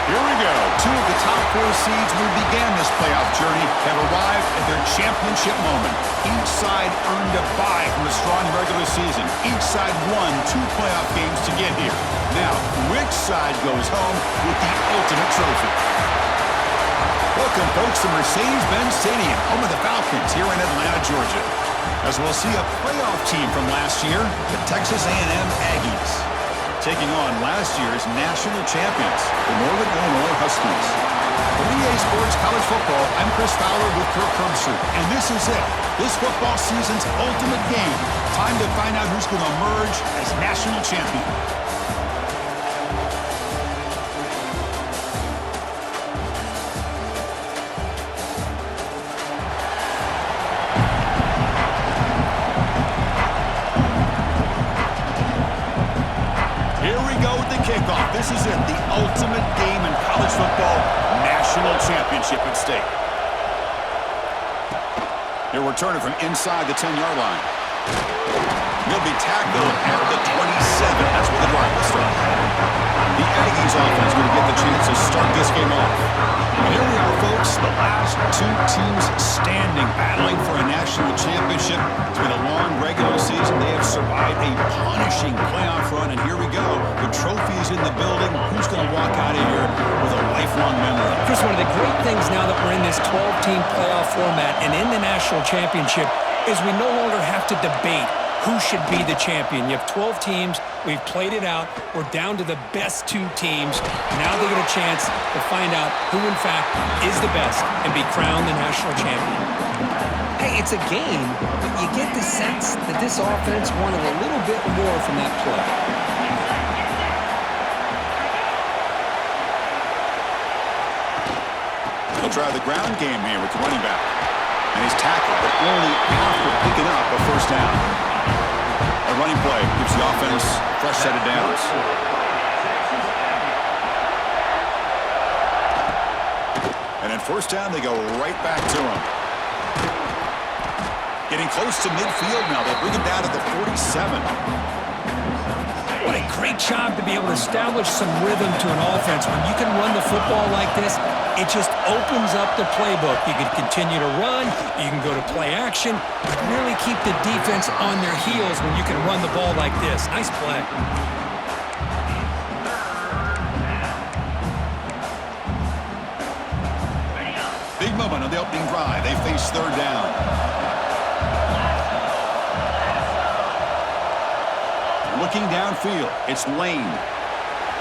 Here we go. Two of the top four seeds who began this playoff journey have arrived at their championship moment. Each side earned a bye from a strong regular season. Each side won 2 playoff games to get here. Now, which side goes home with the ultimate trophy? Welcome, folks, to Mercedes-Benz Stadium, home of the Falcons here in Atlanta, Georgia. As we'll see a playoff team from last year, the Texas A&M Aggies, taking on last year's national champions, the Northern Illinois Huskies. For EA Sports College Football, I'm Chris Fowler with Kirk Herbstreit, and this is it. This football season's ultimate game. Time to find out who's going to emerge as national champion. Kickoff. This is it, the ultimate game in college football, national championship at stake. Here we're turning from inside the 10-yard line. He'll be tackled at the 27. That's where the drive will start. The Aggies offense going to get the chance to start this game off. And here we are, folks, the last 2 teams standing, battling for a national championship. It's been a long regular season. They have survived a punishing playoff run, and here we go. The trophy is in the building. Who's going to walk out of here with a lifelong memory? Chris, one of the great things now that we're in this 12-team playoff format and in the national championship is we no longer have to debate who should be the champion. You have 12 teams. We've played it out. We're down to the best 2 teams. Now they get a chance to find out who, in fact, is the best and be crowned the national champion. Hey, it's a game, but you get the sense that this offense wanted a little bit more from that play. He'll try the ground game here with the running back. And he's tackled, but only after picking up a first down. A running play gives the offense a fresh set of downs. And then first down, they go right back to him. Getting close to midfield now. They'll bring him down to the 47. What a great job to be able to establish some rhythm to an offense. When you can run the football like this, it just opens up the playbook. You can continue to run, you can go to play action, but really keep the defense on their heels when you can run the ball like this. Nice play. Big moment on the opening drive. They face third down. Looking downfield, it's Lane.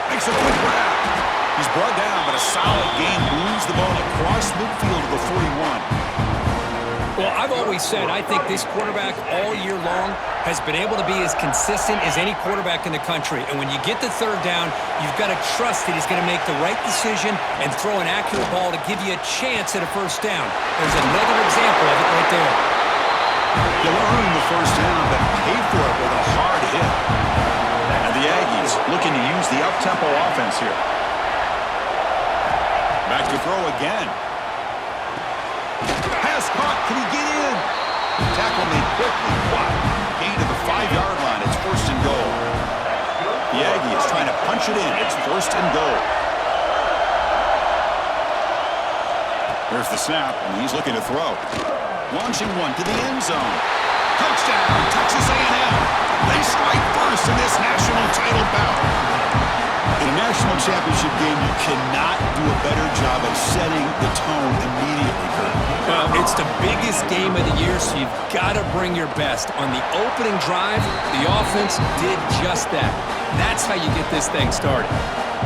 Makes a quick grab. He's brought down, but a solid gain moves the ball across midfield to the 41. Well, I've always said I think this quarterback all year long has been able to be as consistent as any quarterback in the country. And when you get the third down, you've got to trust that he's going to make the right decision and throw an accurate ball to give you a chance at a first down. There's another example of it right there. You'll earn the first down, but pay for it with a hard hit. And the Aggies looking to use the up-tempo offense here. Back to throw again. Pass caught. Can he get in? Tackle made quickly. Wow. Gain to the 5-yard line. It's first and goal. The Aggies trying to punch it in. It's first and goal. There's the snap, and he's looking to throw. Launching one to the end zone. Touchdown, Texas A&M. They strike first in this national title bout. In a national championship game, you cannot do a better job of setting the tone immediately, Kurt. Well, it's the biggest game of the year, so you've got to bring your best. On the opening drive, the offense did just that. That's how you get this thing started.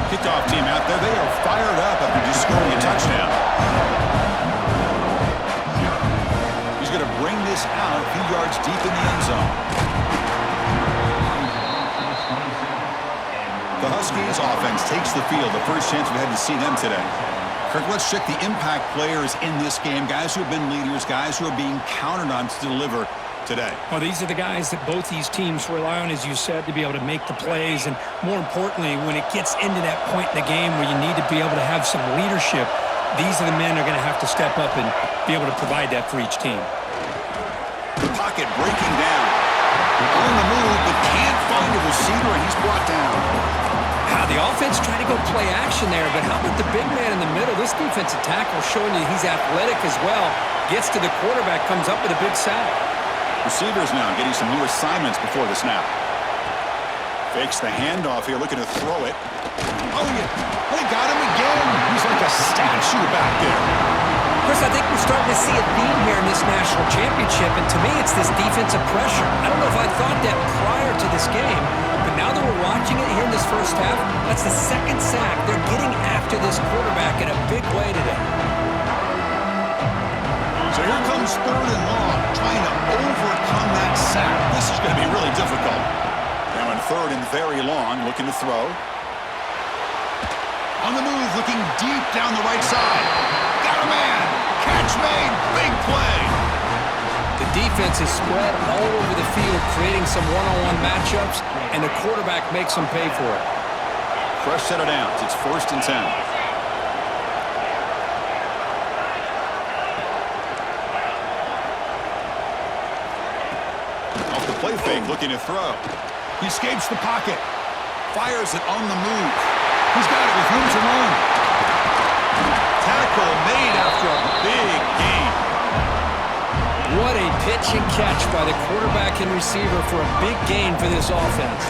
Kickoff team out there, they are fired up after just scoring a touchdown. He's going to bring this out a few yards deep in the end zone. The Huskies offense takes the field. The first chance we had to see them today. Kirk, let's check the impact players in this game. Guys who have been leaders, guys who are being counted on to deliver today. Well, these are the guys that both these teams rely on, as you said, to be able to make the plays. And more importantly, when it gets into that point in the game where you need to be able to have some leadership, these are the men who are going to have to step up and be able to provide that for each team. The pocket breaking down. On the move, but can't find a receiver, and he's brought down. The offense trying to go play action there, but how about the big man in the middle? This defensive tackle showing you he's athletic as well. Gets to the quarterback, comes up with a big sack. Receivers now getting some new assignments before the snap. Fakes the handoff here, looking to throw it. Oh, yeah. They got him again. He's like a statue back there. Chris, I think we're starting to see a theme here in this national championship, and to me, it's this defensive pressure. I don't know if I thought that prior to this game, but now that we're watching it here in this first half, that's the second sack. They're getting after this quarterback in a big way today. So here comes 3rd and long, trying to overcome that sack. This is going to be really difficult. Now in 3rd and very long, looking to throw. On the move, looking deep down the right side. Got a man. Catch made. Big play. The defense is spread all over the field, creating some one-on-one matchups, and the quarterback makes them pay for it. Fresh set of downs. It's 1st and 10. Off the play fake, looking to throw. He escapes the pocket. Fires it on the move. He's got it with room to run. Tackle made after a big gain. What a pitch and catch by the quarterback and receiver for a big gain for this offense.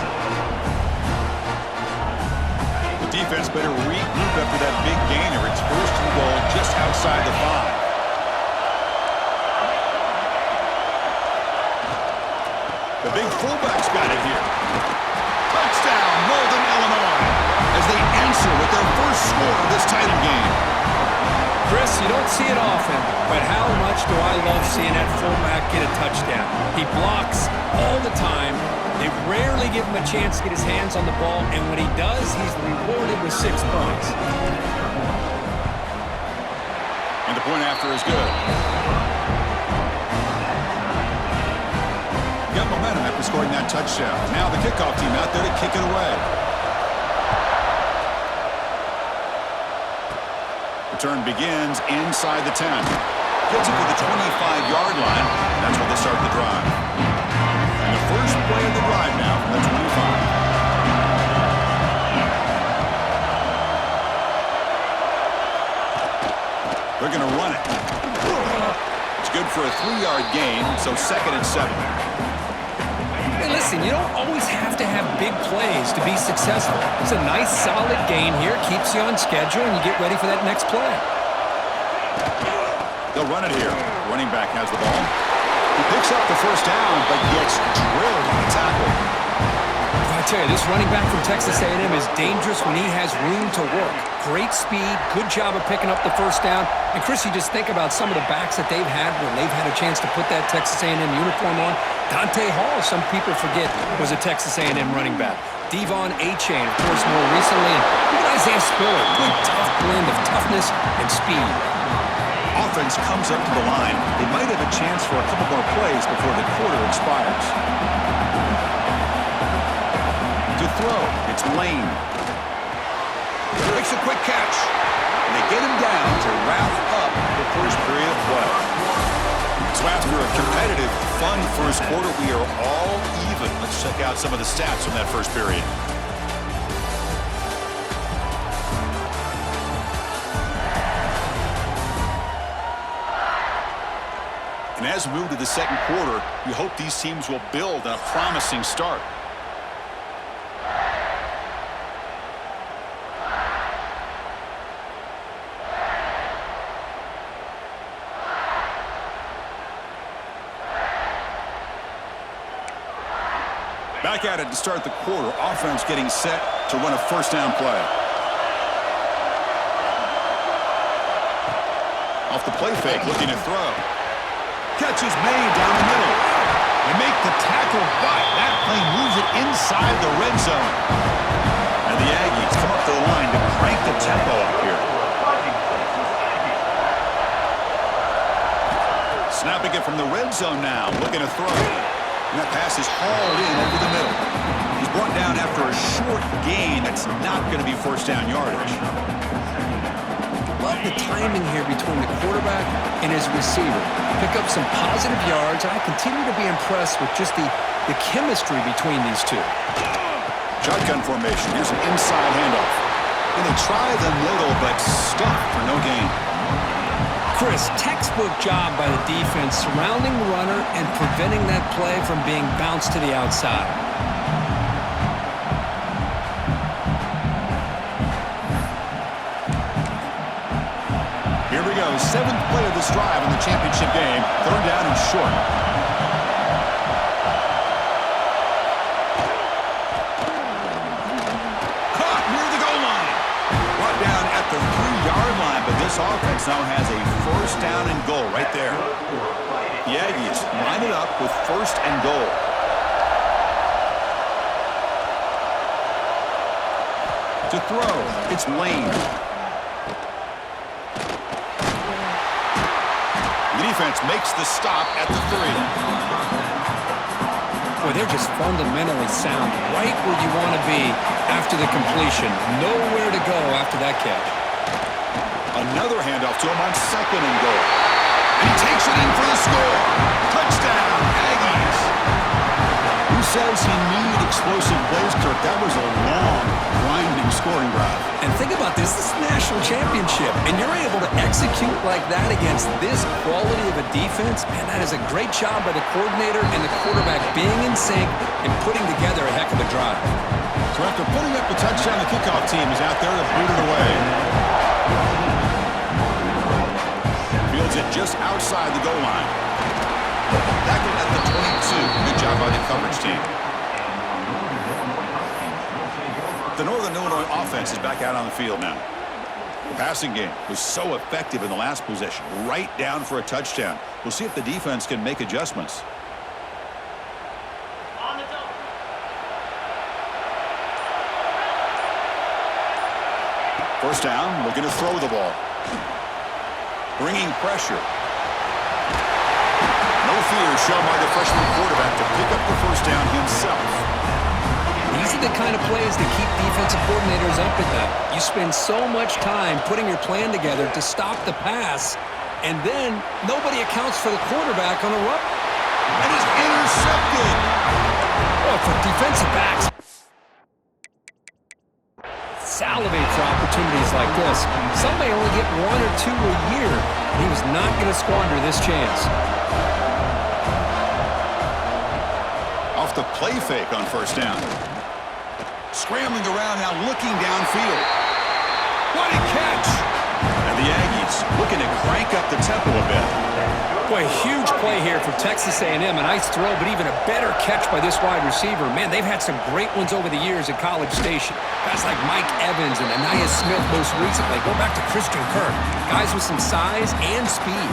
The defense better regroup after that big gainer. It's 1st and goal just outside the 5. The big fullback's got it here. Touchdown, Northern Illinois, as they answer with their first score of this title game. Chris, you don't see it often, but how much do I love seeing that fullback get a touchdown. He blocks all the time. They rarely give him a chance to get his hands on the ball, and when he does, he's rewarded with 6 points. And the point after is good. Got momentum after scoring that touchdown. Now the kickoff team out there to kick it away. Return begins inside the 10. Gets it to the 25-yard line. That's where they start the drive. And the first play of the drive now from the 25. They're going to run it. It's good for a 3-yard gain, so 2nd and 7. Hey, listen, you don't always have to have big plays to be successful. It's a nice, solid gain here. Keeps you on schedule, and you get ready for that next play. They'll run it here. Running back has the ball. He picks up the first down, but gets drilled on the tackle. I tell you, this running back from Texas A&M is dangerous when he has room to work. Great speed, good job of picking up the first down. And Chris, you just think about some of the backs that they've had when they've had a chance to put that Texas A&M uniform on. Dante Hall, some people forget, was a Texas A&M running back. Devon Achane, of course, more recently. And even Isaiah Spiller, good tough blend of toughness and speed. Offense comes up to the line. They might have a chance for a couple more plays before the quarter expires. To throw, it's Lane. Makes a quick catch. And they get him down to wrap up the first period of play. So after a competitive, fun first quarter, we are all even. Let's check out some of the stats from that first period. And as we move to the second quarter, we hope these teams will build on a promising start. Back at it to start the quarter. Offense getting set to run a first down play. Off the play fake, looking to throw. Catch is made down the middle. They make the tackle, but that play moves it inside the red zone. And the Aggies come up to the line to crank the tempo up here. Snapping it from the red zone now, looking to throw. And that pass is hauled in over the middle. He's brought down after a short gain that's not going to be first down yardage. Love the timing here between the quarterback and his receiver. Pick up some positive yards, and I continue to be impressed with just the chemistry between these two. Shotgun formation. Here's an inside handoff. And they try the middle, but stuck for no gain. Chris, textbook job by the defense surrounding the runner and preventing that play from being bounced to the outside. Here we go. 7th play of this drive in the championship game. 3rd down and short. Caught near the goal line. Brought down at the 3-yard line, but this offense now has a 1st down and goal right there. The Aggies line it up with 1st and goal. To throw, it's Lane. The defense makes the stop at the 3. Boy, they're just fundamentally sound, right where you want to be after the completion. Nowhere to go after that catch. Another handoff to him on 2nd and goal. And he takes it in for the score. Touchdown, Aggies. Who says he needed explosive plays, Kirk? That was a long, grinding scoring drive. And think about this. This is the national championship, and you're able to execute like that against this quality of a defense. Man, that is a great job by the coordinator and the quarterback being in sync and putting together a heck of a drive. So after putting up the touchdown, the kickoff team is out there to boot it away. Fields it just outside the goal line. Tackled at the 22. Good job by the coverage team. The Northern Illinois offense is back out on the field now. The passing game was so effective in the last possession, right down for a touchdown. We'll see if the defense can make adjustments. First down, looking to throw the ball. Bringing pressure. No fear shown by the freshman quarterback to pick up the first down himself. These are the kind of plays that keep defensive coordinators up at night. You spend so much time putting your plan together to stop the pass, and then nobody accounts for the quarterback on a run. And he's intercepted. Oh, for defensive backs, salivate for opportunities like this. Some may only get 1 or 2 a year, and he was not going to squander this chance. Off the play fake on first down. Scrambling around now, looking downfield. What a catch! And the Aggies looking to crank up the tempo a bit. Boy, huge play here for Texas A&M. A nice throw, but even a better catch by this wide receiver. Man, they've had some great ones over the years at College Station. Guys like Mike Evans and Anaya Smith most recently. Go back to Christian Kirk. Guys with some size and speed.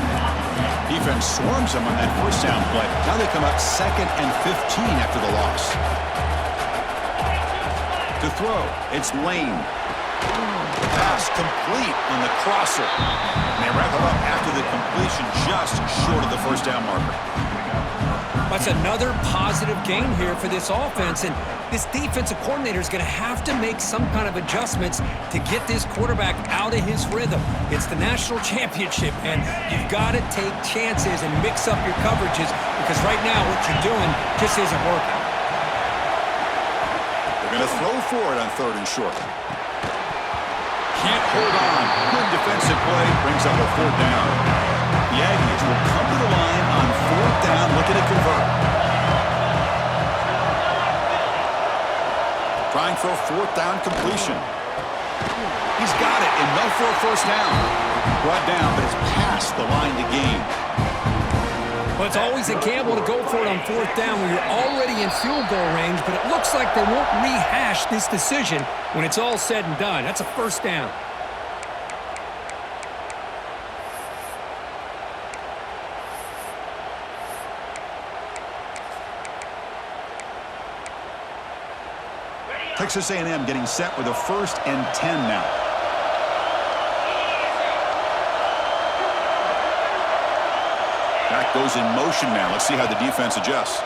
Defense swarms them on that first down play. Now they come up 2nd and 15 after the loss. To throw, it's Lane. Pass complete on the crosser. And they wrap it up after the completion just short of the first down marker. That's another positive game here for this offense, and this defensive coordinator is going to have to make some kind of adjustments to get this quarterback out of his rhythm. It's the national championship, and you've got to take chances and mix up your coverages because right now what you're doing just isn't working. They're going to throw for it on 3rd and short. Can't hold on. Good defensive play. Brings up a 4th down. The Aggies will come to the line on 4th down, looking to convert. Trying for a 4th down completion. He's got it. Enough for a first down. Brought down, but it's past the line to gain. Well, it's always a gamble to go for it on 4th down when you're already in field goal range, but it looks like they won't rehash this decision when it's all said and done. That's a first down. Texas A&M getting set with a 1st and 10 now. Back goes in motion now. Let's see how the defense adjusts.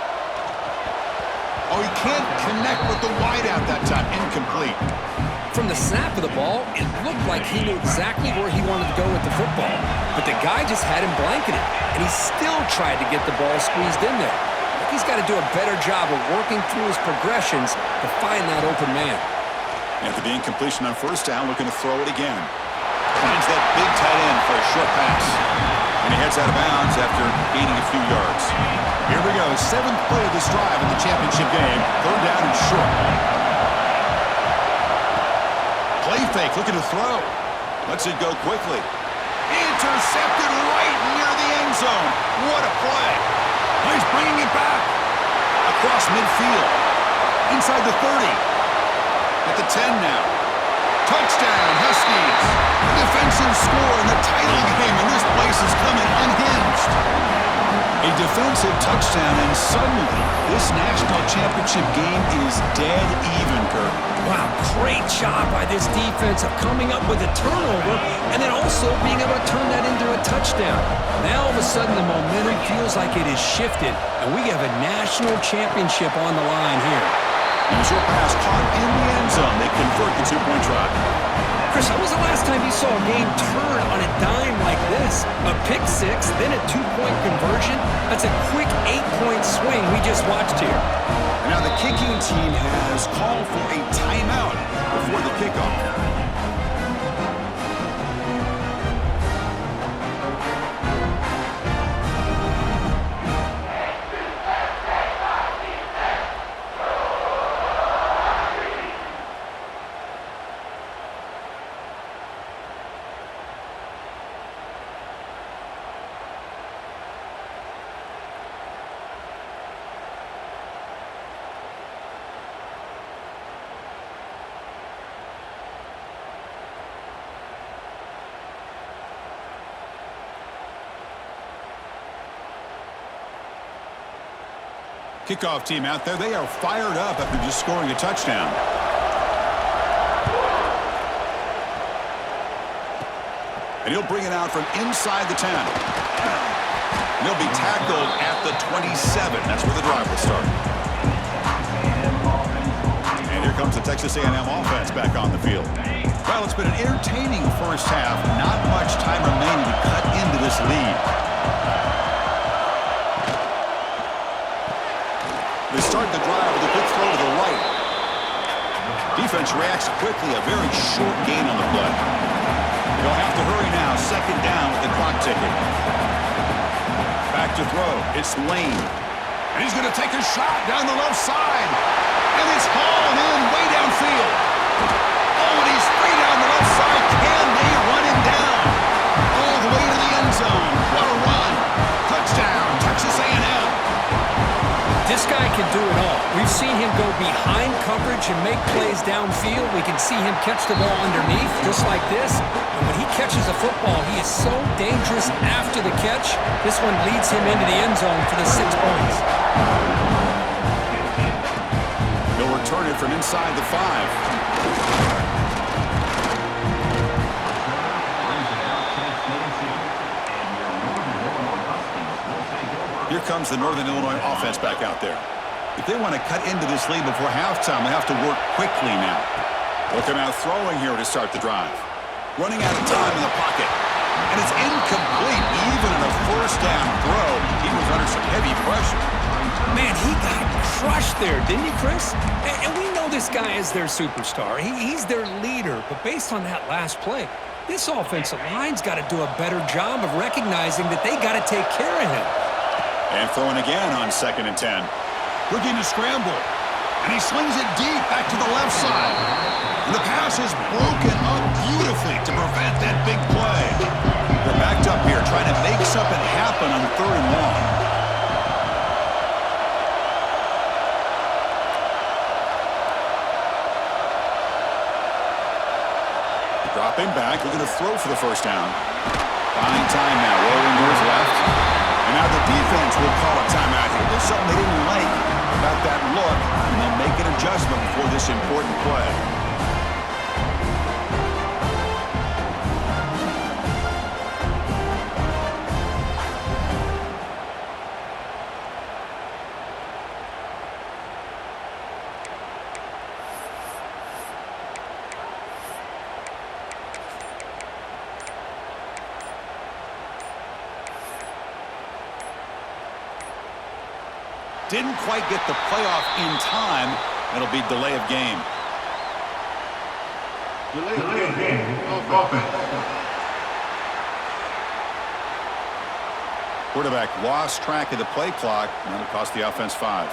Oh, he can't connect with the wideout that time. Incomplete. From the snap of the ball, it looked like he knew exactly where he wanted to go with the football. But the guy just had him blanketed, and he still tried to get the ball squeezed in there. The he's got to do a better job of working through his progressions to find that open man. After the incompletion on first down, looking to throw it again. Finds that big tight end for a short pass. And he heads out of bounds after gaining a few yards. Here we go, 7th play of this drive in the championship game. 3rd down and short. Play fake, looking to throw. Lets it go quickly. Intercepted right near the end zone. What a play. He's bringing it back. Across midfield. Inside the 30. At the 10 now. Touchdown, Huskies. A defensive score in the title game, and this place is coming unhinged. A defensive touchdown, and suddenly this national championship game is dead even, Kirk. Wow, great job by this defense of coming up with a turnover and then also being able to turn that into a touchdown. Now, all of a sudden, the momentum feels like it is shifted, and we have a national championship on the line here. And a short pass caught in the end zone. They convert the 2-point try. Chris, when was the last time you saw a game turn on a dime like this? A pick six, then a 2-point conversion? That's a quick 8-point swing we just watched here. Now the kicking team has called for a timeout before the kickoff. Kickoff team out there, they are fired up after just scoring a touchdown. And he'll bring it out from inside the 10. And he'll be tackled at the 27. That's where the drive will start. And here comes the Texas A&M offense back on the field. Well, it's been an entertaining first half. Not much time remaining to cut into this lead. They start the drive with a quick throw to the right. Defense reacts quickly, a very short gain on the play. They'll have to hurry now, 2nd down with the clock ticking. Back to throw, it's Lane. And he's going to take a shot down the left side. And it's hauled in way downfield. Oh, and he's free down the left side. Can they run him down? All the way to the end zone. What a run. Touchdown, Texas A&M. This guy can do it all. We've seen him go behind coverage and make plays downfield. We can see him catch the ball underneath, just like this. And when he catches a football, he is so dangerous after the catch. This one leads him into the end zone for the 6 points. He'll return it from inside the 5. Here comes the Northern Illinois offense back out there. If they want to cut into this lead before halftime, they have to work quickly now. Looking out throwing here to start the drive. Running out of time in the pocket. And it's incomplete. Even in a first down throw, he was under some heavy pressure. Man, he got crushed there, didn't he, Chris? And we know this guy is their superstar. He's their leader. But based on that last play, this offensive line's got to do a better job of recognizing that they got to take care of him. And throwing again on 2nd and 10. Looking to scramble. And he slings it deep back to the left side. And the pass is broken up beautifully to prevent that big play. They're backed up here trying to make something happen on 3rd and long. Dropping back, looking to throw for the first down. Buying time now, rolling goes left. And now the defense will call a timeout here. There's something they didn't like about that look, and they'll make an adjustment before this important play. didn't quite get the playoff in time. It'll be delay of game. Delay of game. Offense. Quarterback lost track of the play clock, and it'll cost the offense 5.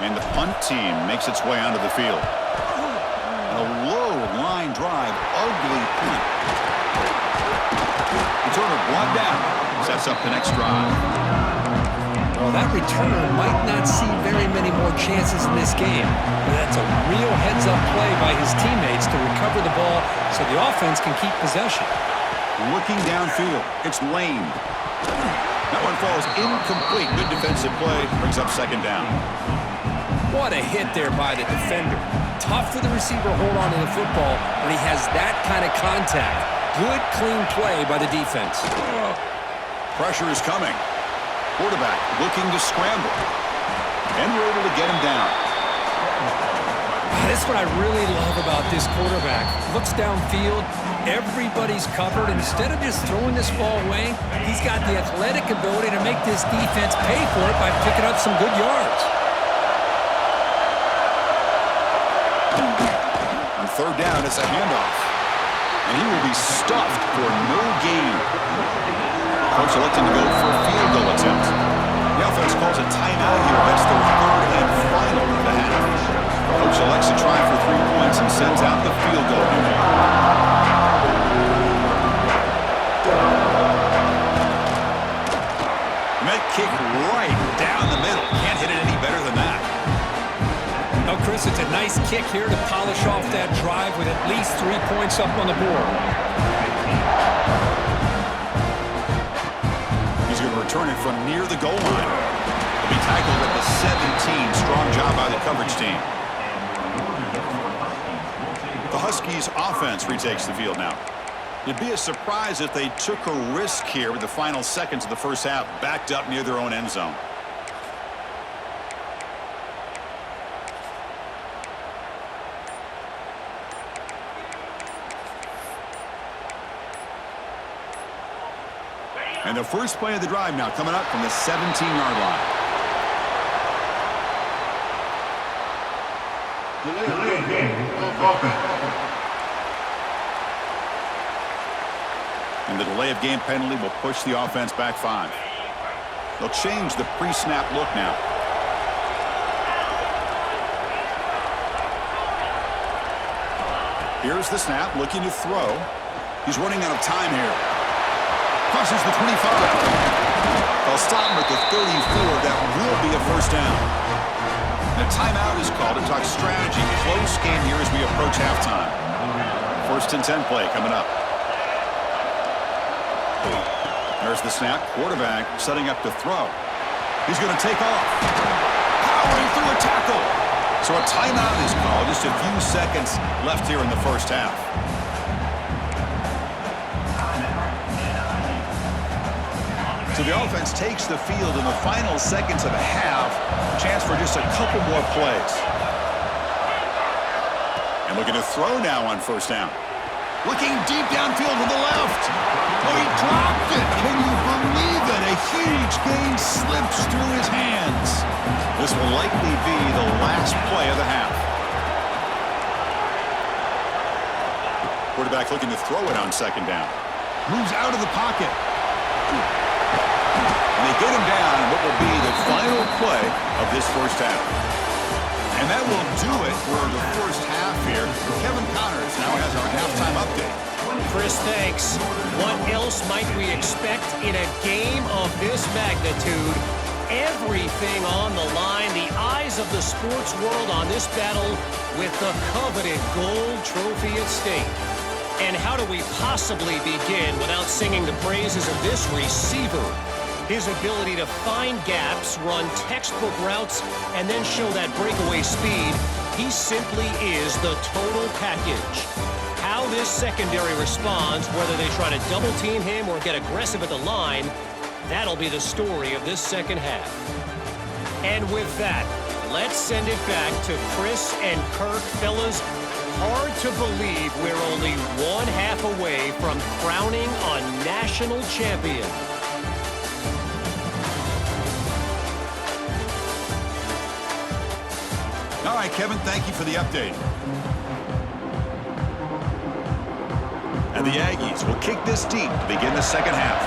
And the punt team makes its way onto the field. A low line drive, ugly punt. Returner brought down, sets up the next drive. Well, that returner might not see very many more chances in this game, but that's a real heads-up play by his teammates to recover the ball so the offense can keep possession. Looking downfield, it's Lane. That one falls incomplete. Good defensive play, brings up second down. What a hit there by the defender. Tough for the receiver to hold on to the football when he has that kind of contact. Good, clean play by the defense. Pressure is coming. Quarterback looking to scramble. And we're able to get him down. That's what I really love about this quarterback. Looks downfield. Everybody's covered. Instead of just throwing this ball away, he's got the athletic ability to make this defense pay for it by picking up some good yards. On third down, it's a handoff. And he will be stuffed for no gain. Coach electing to go for a field goal attempt. The offense calls a timeout here. That's their third and final of the half. Coach elects to try for 3 points and sends out the field goal unit. That kick right down the middle. Can't hit it any better than that. Now, Chris, it's a nice kick here to polish off that drive with at least 3 points up on the board. He's going to return it from near the goal line. He'll be tackled at the 17. Strong job by the coverage team. The Huskies offense retakes the field now. It'd be a surprise if they took a risk here with the final seconds of the first half, backed up near their own end zone. And the first play of the drive now coming up from the 17-yard line. Delay of game. Offense. And the delay of game penalty will push the offense back 5. They'll change the pre-snap look now. Here's the snap, looking to throw. He's running out of time here. Crosses the 25. They'll stop him at the 34. That will be a first down. And a timeout is called to talk strategy. Close game here as we approach halftime. First and 10 play coming up. There's the snap. Quarterback setting up to throw. He's going to take off. Powering through a tackle. So a timeout is called. Just a few seconds left here in the first half. So the offense takes the field in the final seconds of the half. Chance for just a couple more plays. And looking to throw now on first down. Looking deep downfield to the left. Oh, he dropped it. Can you believe it? A huge gain slips through his hands. This will likely be the last play of the half. Quarterback looking to throw it on second down. Moves out of the pocket. And they get him down in what will be the final play of this first half. And that will do it for the first half here. Kevin Connors now has our halftime update. Chris, thanks. What else might we expect in a game of this magnitude? Everything on the line, the eyes of the sports world on this battle with the coveted gold trophy at stake. And how do we possibly begin without singing the praises of this receiver? His ability to find gaps, run textbook routes, and then show that breakaway speed, he simply is the total package. How this secondary responds, whether they try to double team him or get aggressive at the line, that'll be the story of this second half. And with that, let's send it back to Chris and Kirk. Fellas, hard to believe we're only one half away from crowning a national champion. right, Kevin, thank you for the update. And the Aggies will kick this deep to begin the second half.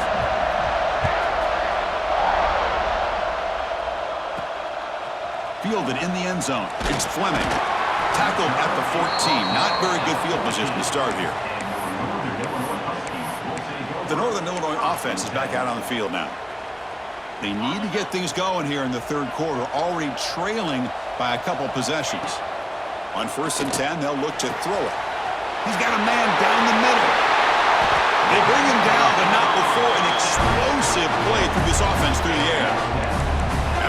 Fielded in the end zone. It's Fleming. Tackled at the 14. Not very good field position to start here. The Northern Illinois offense is back out on the field now. They need to get things going here in the third quarter, already trailing by a couple possessions. On 1st and 10, they'll look to throw it. He's got a man down the middle. They bring him down, but not before an explosive play through this offense through the air.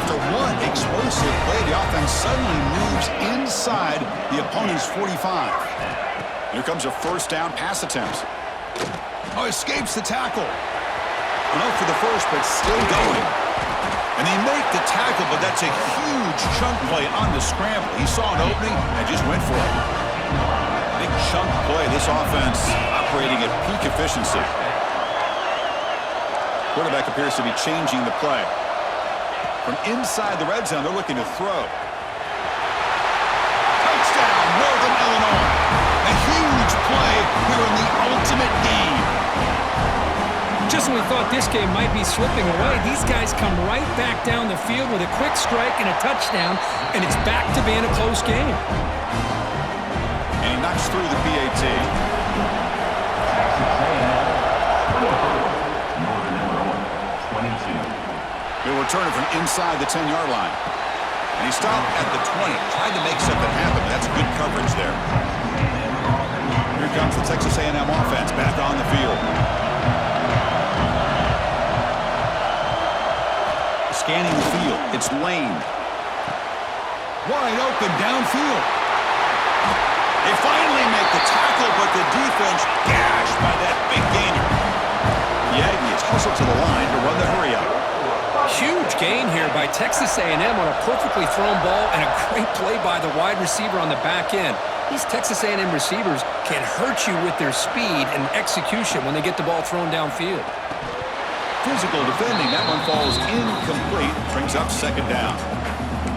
After one explosive play, the offense suddenly moves inside the opponent's 45. Here comes a first down pass attempt. Oh, escapes the tackle. No for the first, but still going. And they make the tackle, but that's a huge chunk play on the scramble. He saw an opening and just went for it. Big chunk play. This offense operating at peak efficiency. Quarterback appears to be changing the play. From inside the red zone, they're looking to throw. Touchdown, Northern Illinois. A huge play here in the ultimate game. Just when we thought this game might be slipping away, these guys come right back down the field with a quick strike and a touchdown, and it's back to being a close game. And he knocks through the PAT. He'll return it from inside the 10-yard line. And he stopped at the 20. Tried to make something happen, but that's good coverage there. Here comes the Texas A&M offense back on the field. Scanning the field. It's Lane. Wide open downfield. They finally make the tackle, but the defense gashed by that big gainer. The Aggies hustle to the line to run the hurry up. Huge gain here by Texas A&M on a perfectly thrown ball and a great play by the wide receiver on the back end. These Texas A&M receivers can hurt you with their speed and execution when they get the ball thrown downfield. Physical defending. That one falls incomplete. Brings up second down.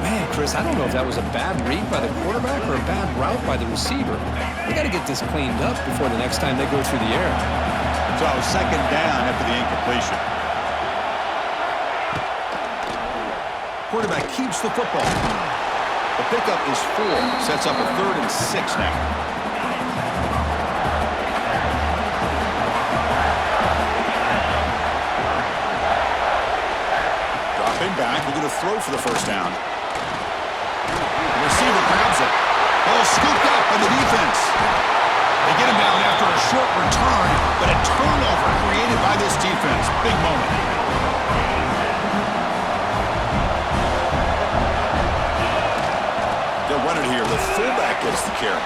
Man, Chris, I don't know if that was a bad read by the quarterback or a bad route by the receiver. We got to get this cleaned up before the next time they go through the air. So second down after the incompletion. Quarterback keeps the football. The pickup is 4. Sets up a 3rd and 6 now. Back, we're going to throw for the first down. The receiver grabs it. Ball scooped up by the defense. They get him down after a short return, but a turnover created by this defense. Big moment. They'll run it here. The fullback gets the carry.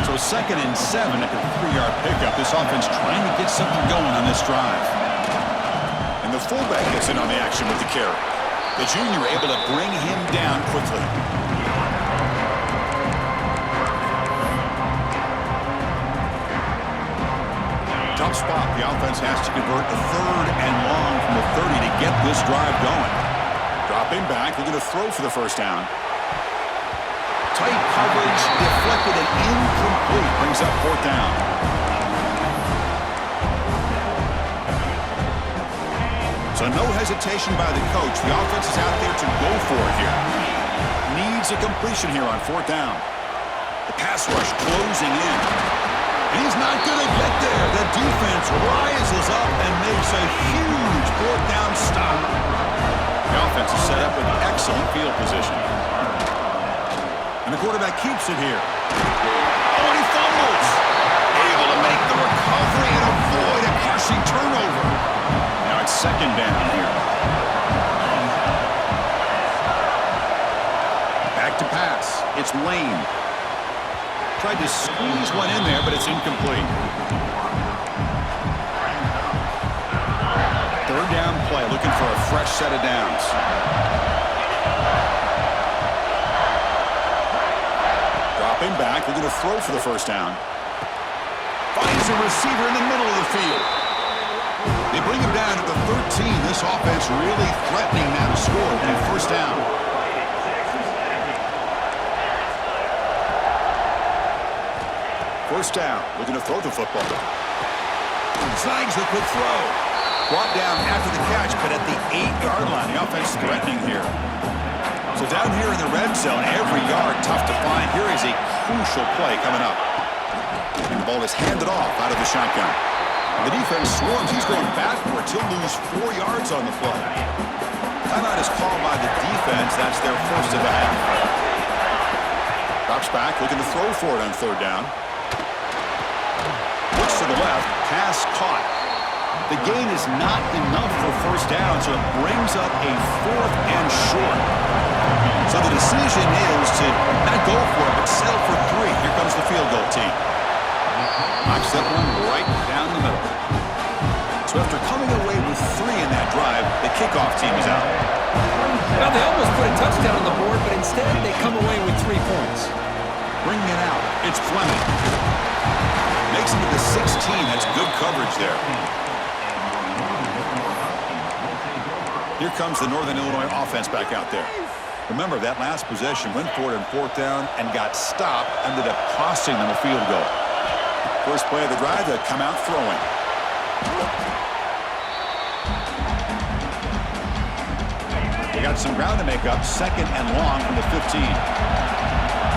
So 2nd and 7 after the 3-yard pickup. This offense trying to get something going on this drive. The fullback gets in on the action with the carry. The junior able to bring him down quickly. Tough spot. The offense has to convert a 3rd and long from the 30 to get this drive going. Dropping back. They're going to throw for the first down. Tight coverage, deflected and incomplete. Brings up 4th down. So no hesitation by the coach. The offense is out there to go for it here. Needs a completion here on 4th down. The pass rush closing in. And he's not going to get there. The defense rises up and makes a huge 4th down stop. The offense is set up with excellent field position. And the quarterback keeps it here. Oh, and he fumbles. Able to make the recovery and avoid a crushing turnover. Now it's 2nd down here. Back to pass. It's Lane. Tried to squeeze one in there, but it's incomplete. 3rd down play, looking for a fresh set of downs. Dropping back, they're going to throw for the first down. Finds a receiver in the middle of the field. They bring him down at the 13. This offense really threatening now to score on first down. First down, looking to throw the football. Slangs the quick throw. Brought down after the catch, but at the 8-yard line. The offense threatening here. So down here in the red zone, every yard tough to find. Here is a crucial play coming up. And the ball is handed off out of the shotgun. The defense swarms. He's going backwards. He'll lose 4 yards on the play. Timeout is called by the defense. That's their first of the half. Drops back, looking to throw for it on third down. Looks to the left, pass caught. The gain is not enough for first down, so it brings up a 4th and short. So the decision is to not go for it, but settle for 3. Here comes the field goal team. Knocks that one right down the middle. So after coming away with 3 in that drive, the kickoff team is out. Well, they almost put a touchdown on the board, but instead they come away with 3 points. Bringing it out, it's Fleming. Makes it to the 16. That's good coverage there. Here comes the Northern Illinois offense back out there. Remember, that last possession went for it on 4th down and got stopped, ended up costing them a field goal. First play of the drive, they come out throwing. They got some ground to make up, 2nd and long from the 15.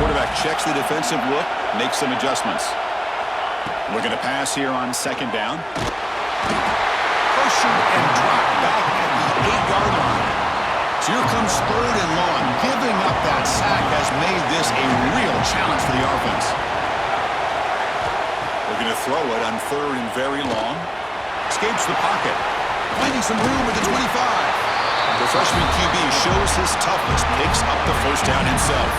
Quarterback checks the defensive look, makes some adjustments. Looking to pass here on 2nd down. Pressure and drop back at the 8-yard line. So here comes 3rd and long. Giving up that sack has made this a real challenge for the offense. Looking to throw it on 3rd and very long. Escapes the pocket. Finding some room at the 25. The freshman QB shows his toughness. Picks up the first down himself.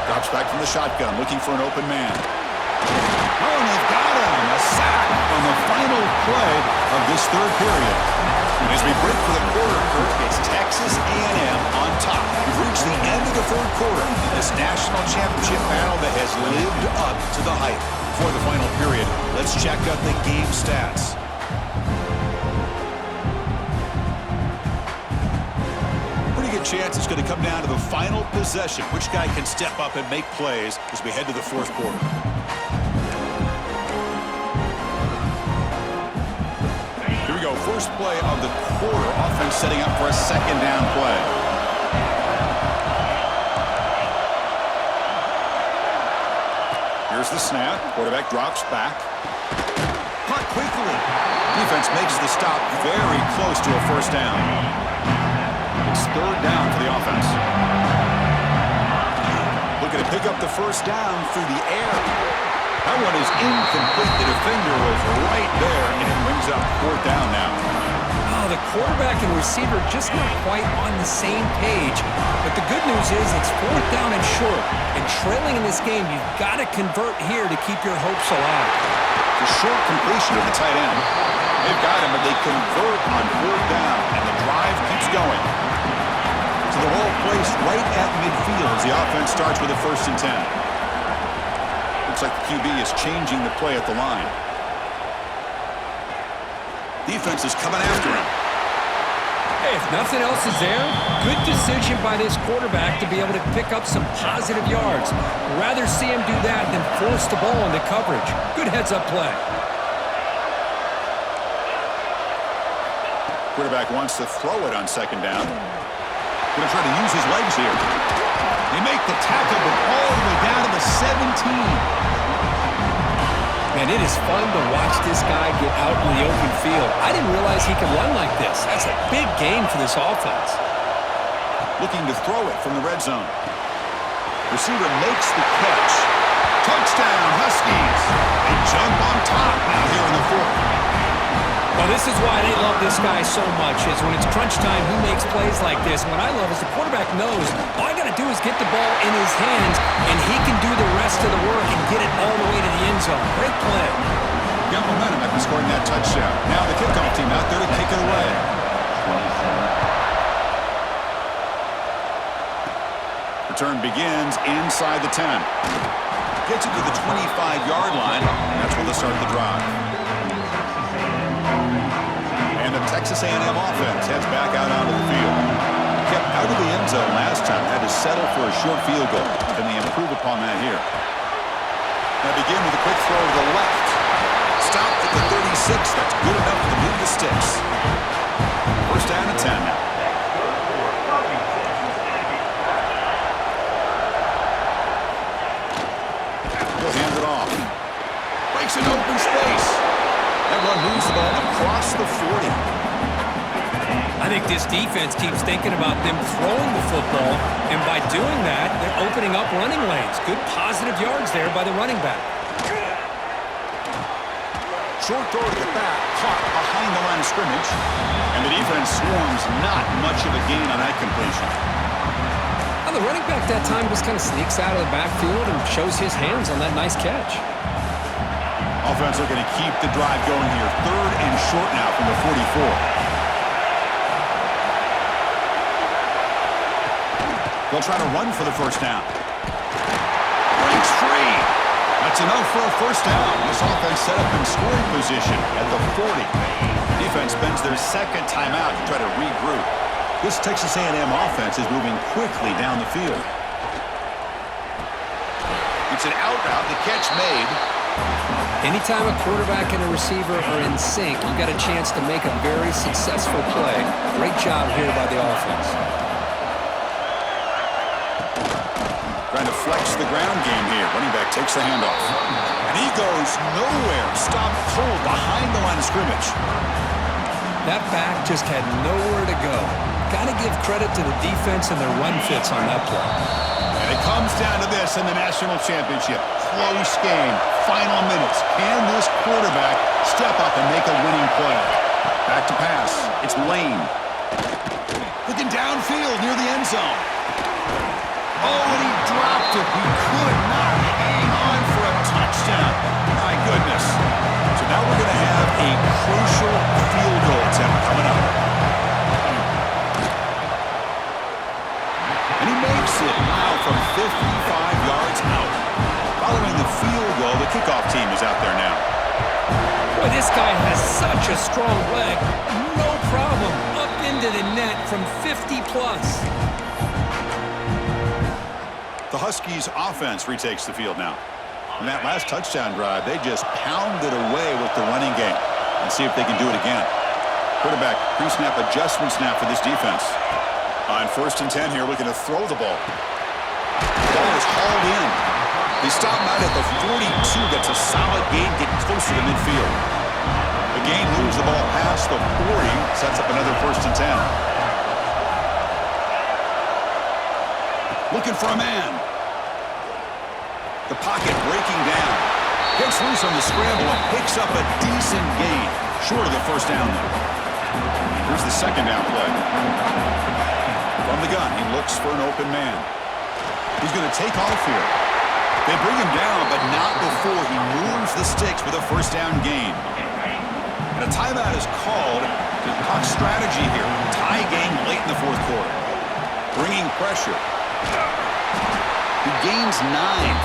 Drops back from the shotgun, looking for an open man. Oh, and they've got him. A sack on the final play of this 3rd period. And as we break for the quarter, Kirk, it's Texas A&M on top. We've reached the end of the 3rd quarter in this national championship battle that has lived up to the hype. Before the final period, let's check out the game stats. Chance it's going to come down to the final possession. Which guy can step up and make plays as we head to the 4th quarter? Here we go. First play of the quarter. Offense setting up for a 2nd down play. Here's the snap. Quarterback drops back. Caught quickly. Defense makes the stop very close to a first down. It's 3rd down for the offense. Looking to pick up the first down through the air. That one is incomplete. The defender was right there, and it brings up 4th down now. Oh, the quarterback and receiver just not quite on the same page. But the good news is it's 4th down and short. And trailing in this game, you've got to convert here to keep your hopes alive. The short completion of the tight end. They've got him, but they convert on 4th down, and the drive keeps going. So the ball placed right at midfield as the offense starts with a 1st and 10. Looks like the QB is changing the play at the line. Defense is coming after him. Hey, if nothing else is there, good decision by this quarterback to be able to pick up some positive yards. Rather see him do that than force the ball into coverage. Good heads-up play. Quarterback wants to throw it on 2nd down. Going to try to use his legs here. They make the tackle, but all the way down to the 17. Man, it is fun to watch this guy get out in the open field. I didn't realize he could run like this. That's a big gain for this offense. Looking to throw it from the red zone. Receiver makes the catch. Touchdown, Huskies. They jump on top now here in the 4th. Well, this is why they love this guy so much, is when it's crunch time, he makes plays like this. And what I love is the quarterback knows all I got to do is get the ball in his hands, and he can do the rest of the work and get it all the way to the end zone. Great play. Got momentum after scoring that touchdown. Now the kickoff team out there to kick it away. Return begins inside the 10. Gets it to the 25-yard line. That's where they'll start the drive. And the Texas A&M offense heads back out onto the field. Kept out of the end zone last time. Had to settle for a short field goal. Can they improve upon that here? Now begin with a quick throw to the left. Stopped at the 36. That's good enough to move the sticks. First down and 10 now. He'll hand it off. Breaks an open space. That run moves the ball across the 40. I think this defense keeps thinking about them throwing the football, and by doing that, they're opening up running lanes. Good positive yards there by the running back. Short throw to the back, caught behind the line of scrimmage. And the defense swarms not much of a gain on that completion. Well, the running back that time just kind of sneaks out of the backfield and shows his hands on that nice catch. Offense looking to keep the drive going here. Third and short now from the 44. They'll try to run for the first down. Breaks free. That's enough for a first down. This offense set up in scoring position at the 40. Defense spends their second timeout to try to regroup. This Texas A&M offense is moving quickly down the field. It's an out route. The catch made. Anytime a quarterback and a receiver are in sync, you got a chance to make a very successful play. Great job here by the offense. Trying to flex the ground game here. Running back takes the handoff. And he goes nowhere. Stopped cold behind the line of scrimmage. That back just had nowhere to go. Got to give credit to the defense and their run fits on that play. And it comes down to this in the national championship. Close game. Final minutes. Can this quarterback step up and make a winning play? Back to pass. It's Lane. Looking downfield near the end zone. Oh, and he dropped it. He could not hang on for a touchdown. My goodness. So now we're going to have a crucial field goal attempt coming up. And he makes it now from 55 yards out. Following the field goal, the kickoff team is out there now. Boy, this guy has such a strong leg. No problem. Up into the net from 50 plus. The Huskies offense retakes the field now. In that last touchdown drive, they just pounded away with the running game. And see if they can do it again. Quarterback pre-snap adjustment snap for this defense. On first and 10 here, looking to throw the ball. The ball is hauled in. They stop him out at the 42. That's a solid gain, getting closer to midfield. The gain moves the ball past the 40, sets up another first and 10. Looking for a man. The pocket breaking down. Gets loose on the scramble and picks up a decent gain. Short of the first down there. Here's the second down play. From the gun, he looks for an open man. He's going to take off here. They bring him down, but not before he moves the sticks with a first down gain. And a timeout is called to talk strategy here. Tie game late in the fourth quarter. Bringing pressure. He gains 9,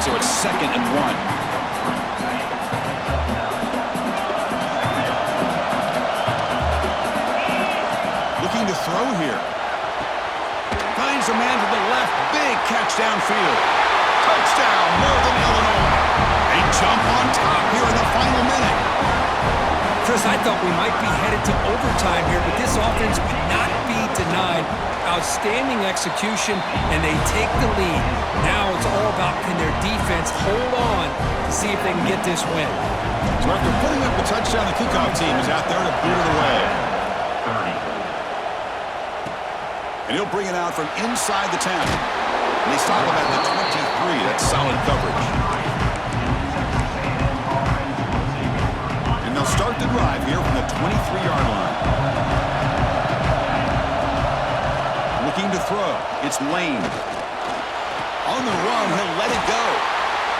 so it's second and 1. To throw here. Finds a man to the left. Big catch downfield. Touchdown, Northern Illinois. They jump on top here in the final minute. Chris, I thought we might be headed to overtime here, but this offense would not be denied. Outstanding execution, and they take the lead. Now it's all about can their defense hold on to see if they can get this win. So after putting up the touchdown, the kickoff team is out there to boot it away. And he'll bring it out from inside the 10. And they stop him at the 23. That's solid coverage. And they'll start the drive here from the 23-yard line. Looking to throw. It's Lane. On the run, he'll let it go.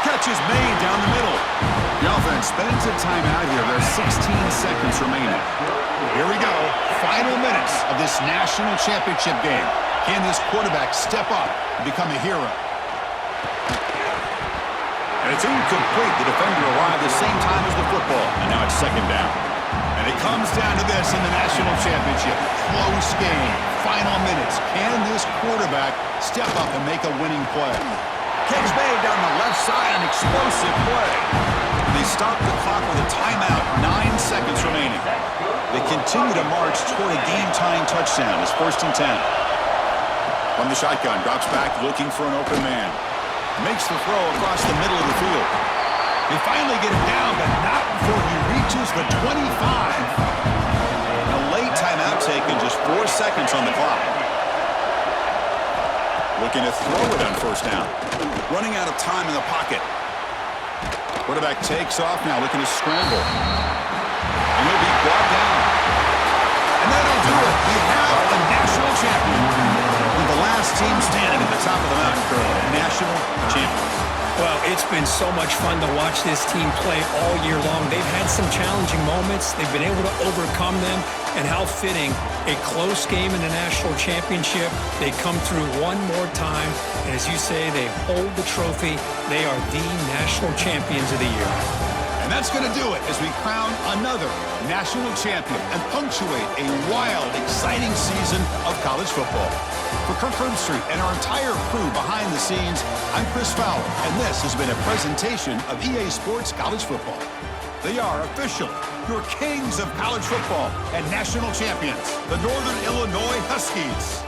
Catch is made down the middle. The offense spends a timeout here. There's 16 seconds remaining. Here we go. Final minutes of this national championship game. Can this quarterback step up and become a hero? And It's incomplete. The defender arrived the same time as the football, and now it's second down. And it comes down to this in the national championship. Close game. Final minutes. Can this quarterback step up and make a winning play? Catch made down the left side, an explosive play. They stop the clock with a timeout, 9 seconds remaining. They continue to march toward a game-tying touchdown. It's 1st and 10. From the shotgun, drops back looking for an open man. Makes the throw across the middle of the field. They finally get it down, but not before he reaches the 25. A late timeout taken, just 4 seconds on the clock. Looking to throw it on 1st down. Running out of time in the pocket. Quarterback takes off now, looking to scramble. And he'll be brought down. And that'll do it. We have a national champion. With the last team standing at the top of the mountain, national champion. Well, it's been so much fun to watch this team play all year long. They've had some challenging moments. They've been able to overcome them. And how fitting, a close game in the national championship. They come through one more time. And as you say, they hold the trophy. They are the national champions of the year. And that's going to do it as we crown another national champion and punctuate a wild, exciting season of college football. For Kirk Herbstreit and our entire crew behind the scenes, I'm Chris Fowler, and this has been a presentation of EA Sports College Football. They are officially your kings of college football and national champions, the Northern Illinois Huskies.